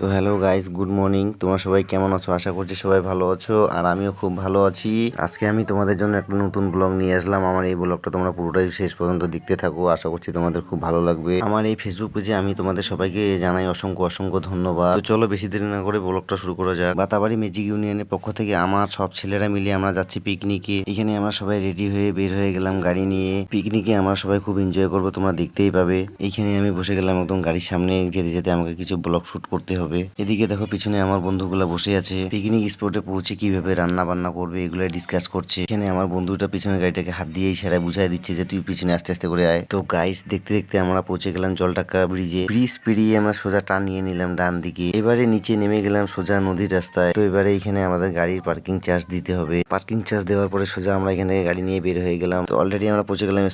তো hello guys, good morning. তোমরা সবাই কেমন আছো? আশা করছি সবাই ভালো আছো, আর আমিও খুব ভালো আছি। আজকে আমি তোমাদের জন্য একটা নতুন ব্লগ নিয়ে আসলাম। আমার এই ব্লগটা তোমরা পুরোটাই শেষ পর্যন্ত দেখতে থাকো, আশা করছি তোমাদের খুব ভালো লাগবে। আমার এই ফেসবুক পেজে আমি তোমাদের সবাইকে জানাই অসংখ্য অসংখ্য ধন্যবাদ। তো চলো বেশি দেরি না করে ব্লগটা শুরু করা যাক। বাতাবাড়ি ম্যাজিক ইউনিয়নের পক্ষ থেকে আমার সব ছেলেরা মিলে আমরা যাচ্ছি পিকনিকে। এখানে আমরা সবাই রেডি হয়ে বের হয়ে গেলাম গাড়ি নিয়ে। পিকনিকে আমরা সবাই খুব এনজয় করবো, তোমরা দেখতেই পাবে। এইখানে আমি বসে গেলাম একদম গাড়ির সামনে, যেতে যেতে আমাকে কিছু ব্লগ শুট করতে হবে। এদিকে দেখো পিছনে আমার বন্ধুগুলা বসে আছে, পিকনিক স্পটে পৌঁছে কিভাবে রান্না বান্না করবে এগুলো ডিসকাস করছে। এখানে আমার বন্ধুটা পিছনে গাড়িটাকে হাত দিয়ে ইশারা বুঝাই দিচ্ছে যে তুই পিছনে আস্তে আস্তে করে আয়। তো গাইস দেখতে দেখতে আমরা পৌঁছে গেলাম জলটাকা ব্রিজে। ব্রিজ পেরিয়ে আমরা সোজা টান নিয়ে নিলাম ডান দিকে। এবারে নিচে নেমে গেলাম সোজা নদীর রাস্তায়। তো এবারে এখানে আমাদের গাড়ির পার্কিং চার্জ দিতে হবে। পার্কিং চার্জ দেওয়ার পরে সোজা আমরা এখান থেকে গাড়ি নিয়ে বের হয়ে গেলাম। তো অলরেডি আমরা পৌঁছে গেলাম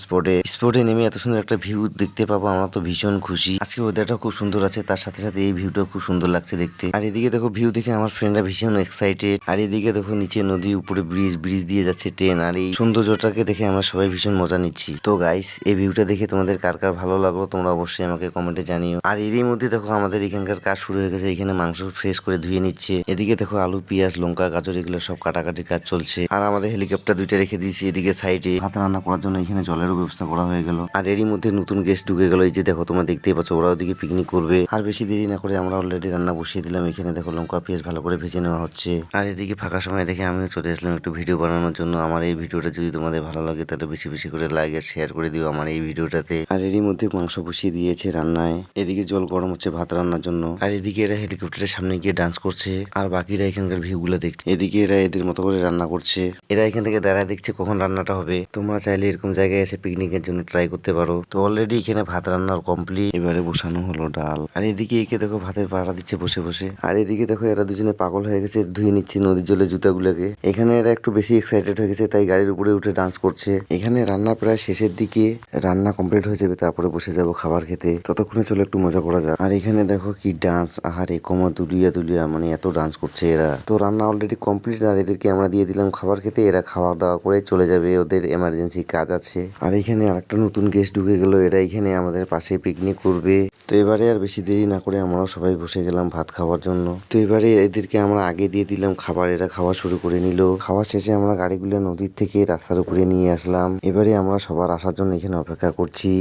স্পটে নেমে এত সুন্দর একটা ভিউ দেখতে পাবো, আমরা তো ভীষণ খুশি। আজকে ওয়েদারটা খুব সুন্দর আছে, তার সাথে সাথে এই ভিউটা খুব সুন্দর লাগছে দেখতে। আর এদিকে দেখো ভিউ দেখে আমার ফ্রেন্ডরা ভীষণ এক্সাইটেড। আর এদিকে দেখো নিচে নদী, উপরে ব্রিজ দিয়ে যাচ্ছে ট্রেন। আর এই সৌন্দর্যটাকে দেখে আমরা সবাই ভীষণ মজা নিচ্ছি। তো গাইস, এই ভিউটা দেখে তোমাদের কার কার ভালো লাগলো তোমরা অবশ্যই আমাকে কমেন্টে জানিও। আর এরই মধ্যে দেখো আমাদের এখানকার কাজ শুরু হয়ে গেছে। এখানে মাংস ফ্রেশ করে ধুয়ে নিচ্ছে। এদিকে দেখো আলু, পেঁয়াজ, লঙ্কা, গাজর এগুলো সব কাটাকাটির কাজ চলছে। আর আমাদের হেলিকপ্টার দুইটা রেখে দিয়েছি এদিকে সাইডে। ভাত রান্না করার জন্য এখানে জলেরও ব্যবস্থা করা হয়ে গেল। আর এরই মধ্যে নতুন গেস্ট ঢুকে গেল। এই যে দেখো তোমরা দেখতেই পাচ্ছ, ওরা ওদিকে পিকনিক করবে। আর বেশি দেরি না করে আমরা অলরেডি রান্না বসিয়ে দিলাম। এখানে দেখো লঙ্কা পেঁয়াজ ভালো করে ভেজে নেওয়া হচ্ছে। আর এদিকে ফাঁকা সময় দেখে আমিও চলে আসলাম একটু ভিডিও বানানোর জন্য। আমার এই ভিডিওটা যদি তোমাদের ভালো লাগে তাহলে বেশি বেশি করে লাইক আর শেয়ার করে দিও আমার এই ভিডিওটাতে। আর এরই মধ্যে মাংস বসিয়ে দিয়েছে রান্নায়। এদিকে জল গরম হচ্ছে ভাত রান্নার জন্য। আর এদিকে এরা হেলিকপ্টারের সামনে গিয়ে ডান্স করছে। আর বাকিরা এখানকার ভিউ গুলো দেখছে। এদিকে এরা এদের মতো করে রান্না করছে। এরা এখান থেকে দাঁড়ায় দেখছে কখন রান্নাটা হবে। তোমরা চাইলে এরকম জায়গায় এসে পিকনিকের জন্য ট্রাই করতে পারো। তো অলরেডি এখানে ভাত রান্নার কমপ্লিট। এবারে বসানো হলো ডাল। আর এদিকে একে দেখো ভাতের পাড়া দিচ্ছে বসে বসে। আর এদিকে দেখো এরা দুজনে পাগল হয়ে গেছে, ধুয়ে নিচ্ছে নদীর জলে জুতাগুলোকে। এখানে এরা একটু বেশি এক্সাইটেড হয়ে গেছে, তাই গাড়ির উপরে উঠে ডান্স করছে। এখানে রান্না প্রায় শেষের দিকে, রান্না কমপ্লিট হয়ে যাবে, তারপরে বসে যাব খাবার খেতে। ততক্ষণে চলো একটু মজা করা যাক। আর এখানে দেখো কি ডান্স, আহারে কোমর দুলিয়া দুলিয়া, মানে এত ডান্স করছে এরা। তো রান্না অলরেডি কমপ্লিট, আর এদেরকে আমরা দিয়ে দিলাম খাবার খেতে। এরা খাওয়া দাওয়া করে চলে যাবে, ওদের এমার্জেন্সি কাজ আছে। আর এখানে আরেকটা নতুন গেস্ট ঢুকে গেল, এরা এখানে আমাদের পাশে পিকনিক করবে। তো এবারে আর বেশি দেরি না করে আমরা সবাই বসে গেলাম ভাত খাওয়ার জন্য। তো এবারে এদেরকে আমরা আগে দিয়ে দিলাম খাবার, এরা খাওয়া শুরু করে নিল। খাওয়া শেষে আমরা গাড়িগুলো নদীর থেকে রাস্তার উপরে নিয়ে আসলাম। এবারে আমরা সবার আসার জন্য এখানে অপেক্ষা করছি।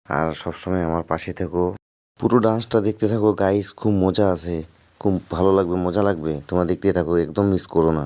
আর সবসময় আমার পাশে থেকো, পুরো ডান্সটা দেখতে থাকো গাইস, খুব মজা আছে, খুব ভালো লাগবে, মজা লাগবে। তোমরা দেখতে থাকো, একদম মিস করো না।